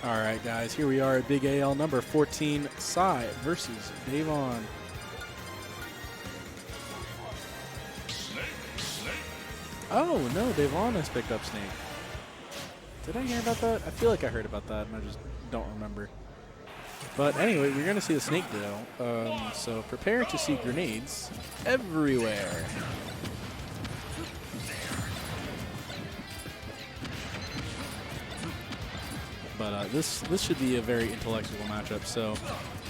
All right, guys, here we are at Big AL number 14, Cy versus Davvon. Oh, no, Davvon has picked up Snake. Did I hear about that? I feel like I heard about that, and I just don't remember. But anyway, we're going to see the Snake drill. So prepare to see grenades everywhere. But this should be a very intellectual matchup. So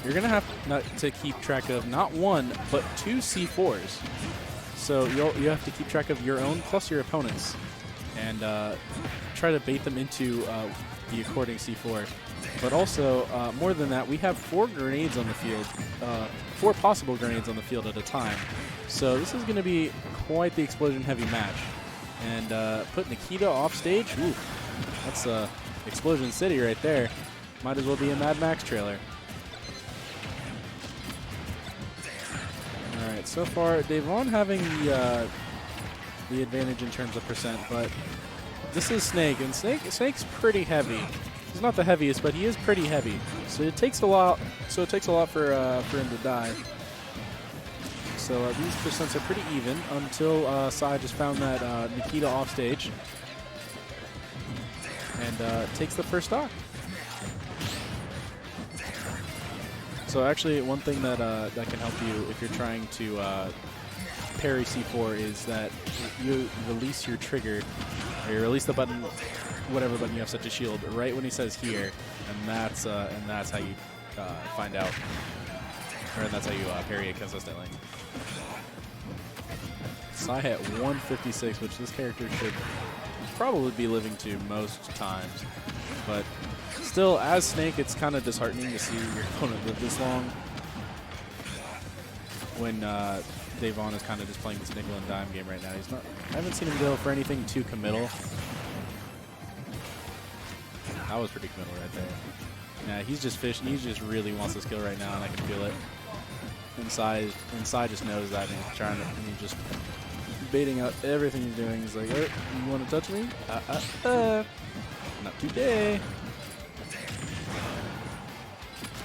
you're going to have to keep track of not one, but two C4s. So you have to keep track of your own plus your opponent's, and try to bait them into the according C4. But also, more than that, we have 4 grenades on the field, 4 possible grenades on the field at a time. So this is going to be quite the explosion-heavy match. And put Nikita off stage, ooh, that's Explosion City right there. Might as well be a Mad Max trailer. All right, so far, Davvon having the advantage in terms of percent, but this is Snake, and Snake's pretty heavy. He's not the heaviest, but he is pretty heavy. So it takes a lot. So it takes a lot for him to die. So these percents are pretty even until Cy just found that Nikita off stage and takes the first stock. So actually, one thing that that can help you if you're trying to parry C4 is that you release your trigger, or you release the button, whatever button you have set to shield, right when he says here, and that's how you find out, or that's how you parry it consistently. Cy at 156, which this character should probably be living to most times, but still, as Snake, it's kind of disheartening to see your opponent live this long when Davvon is kind of just playing this nickel and dime game right now. He's not. I haven't seen him go for anything too committal. That was pretty committal right there. Yeah, he's just fishing. He just really wants this kill right now, and I can feel it. Inside just knows that, and he's trying to, and he's just baiting out everything he's doing. He's like, "Oh, you want to touch me? Not today."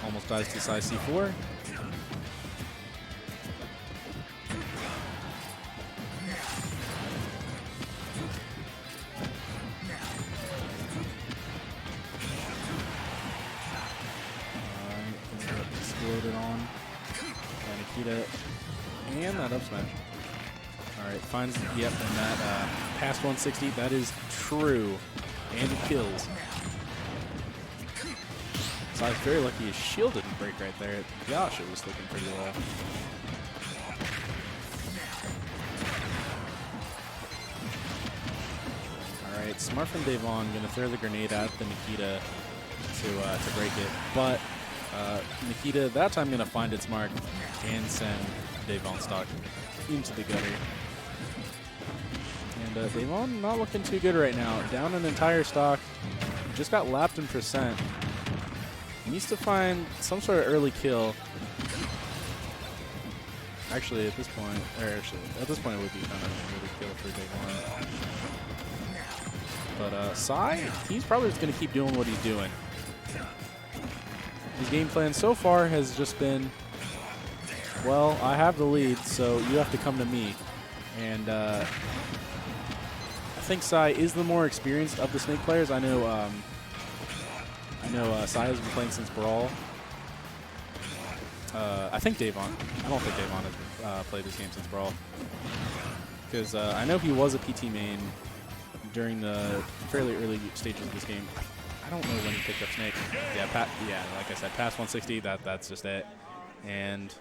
Almost dies to Cy C4. Exploded on by Nikita, and that up smash. All right, finds, yep, and that past 160, that is true, and it kills. So I was very lucky his shield didn't break right there. Gosh, it was looking pretty low. All right, smart from Davvon, going to throw the grenade at the Nikita to break it, but Nikita that time going to find its mark and send Davvon stock into the gutter. And Davvon not looking too good right now. Down an entire stock. Just got lapped in percent. Needs to find some sort of early kill. Actually, at this point, it would be kind of an early kill for Davvon. But Cy, he's probably just going to keep doing what he's doing. His game plan so far has just been, well, I have the lead, so you have to come to me. And I think Cy is the more experienced of the Snake players. I know Cy has been playing since Brawl. I think Davvon. I don't think Davvon has played this game since Brawl. Because I know he was a PT main during the fairly early stages of this game. I don't know when he picked up Snake. Yeah, like I said, past 160, that's just it. And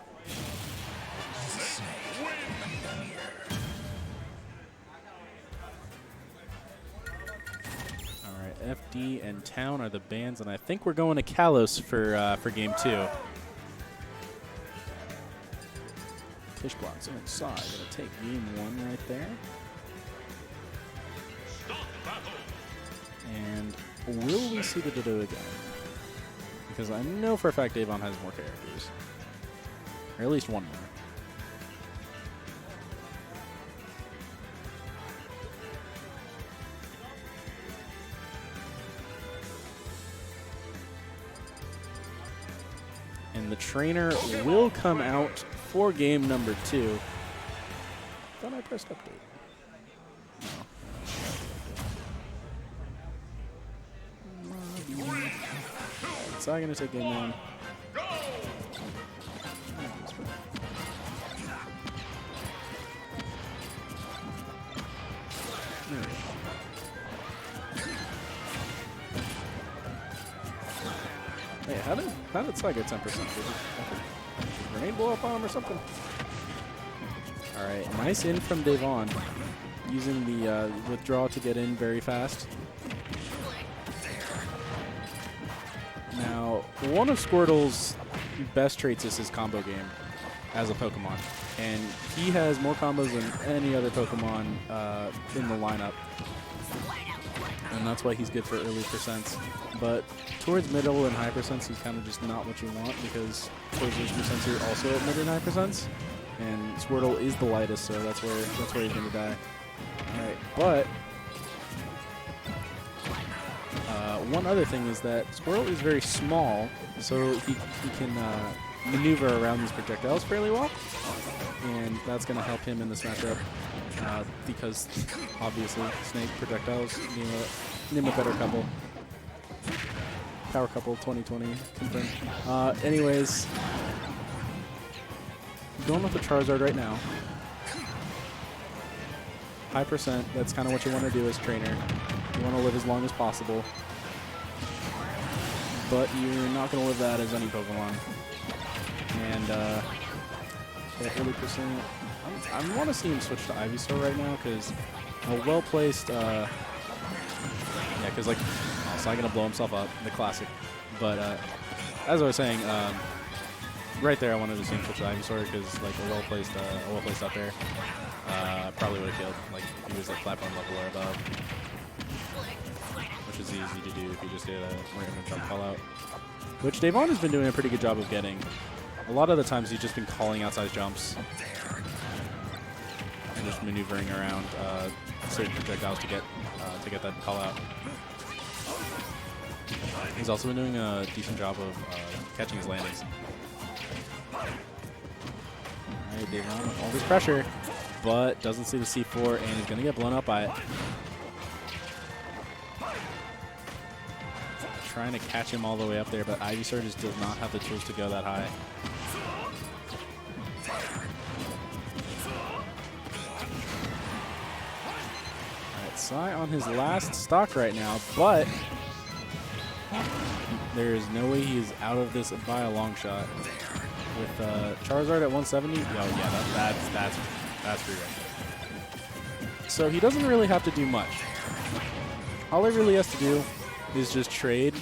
all right, FD and Town are the bands, and I think we're going to Kalos for game 2. Push blocks inside. Gonna take game 1 right there. And will we see the Dodo again? Because I know for a fact Davvon has more characters. Or at least one more. And the trainer will come out for game number 2. Thought I pressed update. No. So I'm going to take game 1. Hey, how did Sai get 10%? Did a grenade blow up on him or something? All right, nice in from Davvon, using the withdraw to get in very fast. Now, one of Squirtle's best traits is his combo game as a Pokemon, and he has more combos than any other Pokemon in the lineup, and that's why he's good for early percents. But towards middle and high percents, he's kind of just not what you want, because towards those percents you're also at mid and high percents, and Squirtle is the lightest, so that's where he's going to die. All right, but one other thing is that Squirtle is very small, so he can maneuver around these projectiles fairly well, and that's going to help him in this matchup, because obviously Snake projectiles, name a better couple. Power couple 2020 confirmed. Anyways, going with the Charizard right now. High percent, that's kind of what you want to do as trainer. You want to live as long as possible. But you're not going to live that as any Pokemon. And that early percent, I want to see him switch to Ivysaur right now, because a well-placed, yeah, because like, he's not going to blow himself up, the classic. But as I was saying, right there I wanted to see him switch to Ivysaur, because like a well-placed out there probably would have killed, like if he was like platform level or above. Which is easy to do if you just did a random jump call out. Which Davvon has been doing a pretty good job of getting. A lot of the times he's just been calling outside jumps and just maneuvering around certain projectiles to get that call out. He's also been doing a decent job of catching his landings. Alright, Davvon with all this pressure, but doesn't see the C4 and is going to get blown up by it. Trying to catch him all the way up there, but Ivysaur just does not have the tools to go that high. Alright, Sai on his last stock right now, but there is no way he is out of this by a long shot. With Charizard at 170, oh yeah, that's free right there. So he doesn't really have to do much. All he really has to do is just trade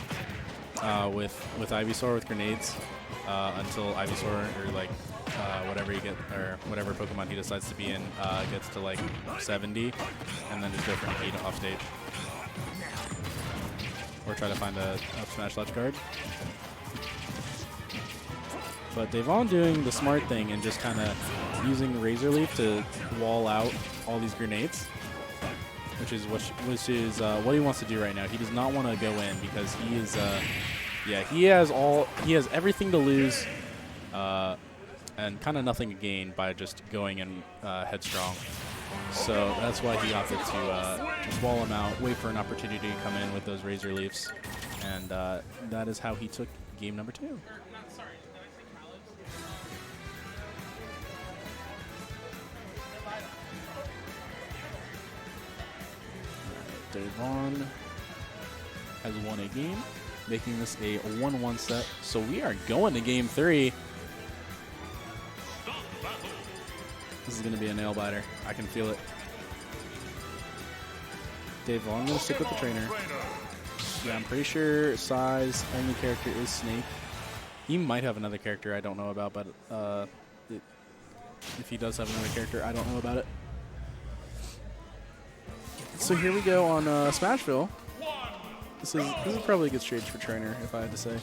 with Ivysaur with grenades until Ivysaur or like whatever Pokemon he decides to be in gets to like 70, and then just go for an 8 off stage, or try to find a up smash ledge guard. But Davvon doing the smart thing and just kind of using Razor Leaf to wall out all these grenades, which is what he wants to do right now. He does not want to go in, because he is he has everything to lose and kind of nothing to gain by just going in headstrong. So that's why he opted to just wall him out, wait for an opportunity to come in with those Razor Leafs, and that is how he took game number 2. Davvon has won a game, making this a 1-1 set. So we are going to game 3. This is going to be a nail biter. I can feel it. Davvon going to stick with the trainer. Yeah, I'm pretty sure Sai's only character is Snake. He might have another character I don't know about, but if he does have another character, I don't know about it. So here we go on Smashville. This is probably a good stage for trainer, if I had to say.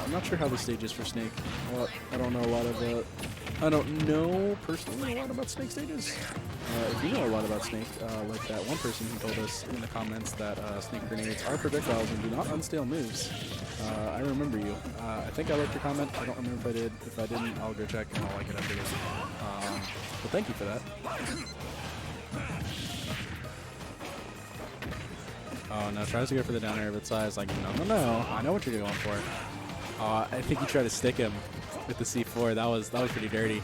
I'm not sure how the stage is for Snake. I don't know a lot of I don't know personally a lot about Snake stages. If you know a lot about Snake, like that one person who told us in the comments that Snake grenades are projectiles and do not unstale moves, I remember you. I think I liked your comment. I don't remember if I did. If I didn't, I'll go check and I'll like it after this. But thank you for that. Oh no, tries to go for the down air, but Sai's like, no, I know what you're going for. I think he tried to stick him with the C4. That was pretty dirty.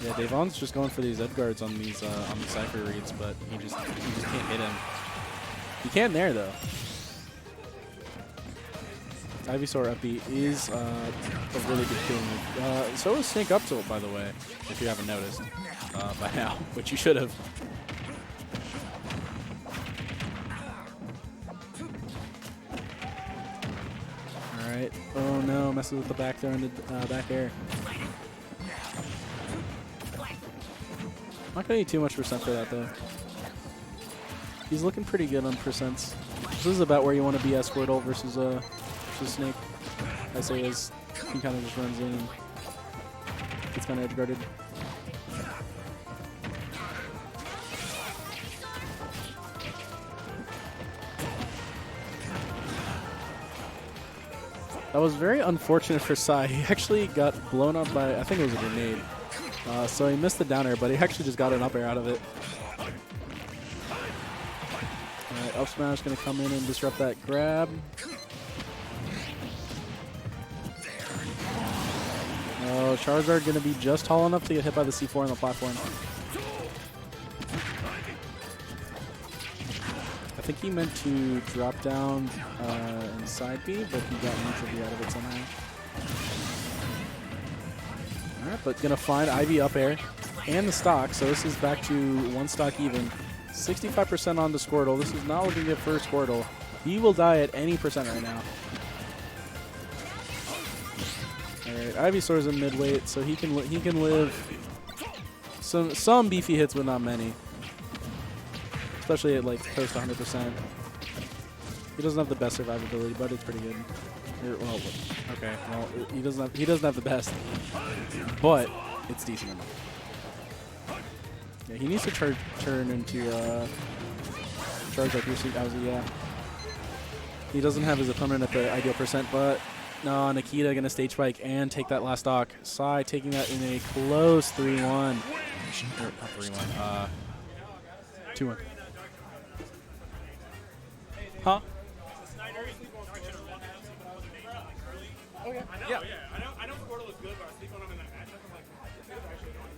Yeah, Davvon's just going for these edge guards on these Cypher reads, but he just can't hit him. He can there though. Ivysaur up B is a really good kill move. So is Snake up tilt, by the way, if you haven't noticed by now, which you should have. All right. Oh no, messes with the back there and the back air. Not gonna need too much percent for that though. He's looking pretty good on percents. This is about where you want to be as Squirtle versus Snake. I say as he kind of just runs in and gets kind of edge guarded. That was very unfortunate for Sai. He actually got blown up by, I think it was a grenade. So he missed the down air, but he actually just got an up air out of it. Alright, up smash going to come in and disrupt that grab. Oh, Charizard going to be just tall enough to get hit by the C4 on the platform. I think he meant to drop down and side B, but he got neutral B out of it somehow. Alright, but gonna find Ivy up air and the stock, so this is back to one stock even. 65% on the Squirtle. This is not looking good for Squirtle. He will die at any percent right now. Alright, Ivysaur's in mid-weight, so he can live some beefy hits, but not many. Especially at like close to 100%. He doesn't have the best survivability, but it's pretty good. Well, okay. Well, he doesn't have the best, but it's decent enough. Yeah, he needs to turn into charge like your seat. Yeah. He doesn't have his opponent at the ideal percent, but no, Nikita gonna stage spike and take that last stock. Sai taking that in a close 3-1. Not 3-1. 2-1. Huh? Okay. Yeah. I know Squirtle is good, but I was speaking on him in that matchup. I'm like, this is actually going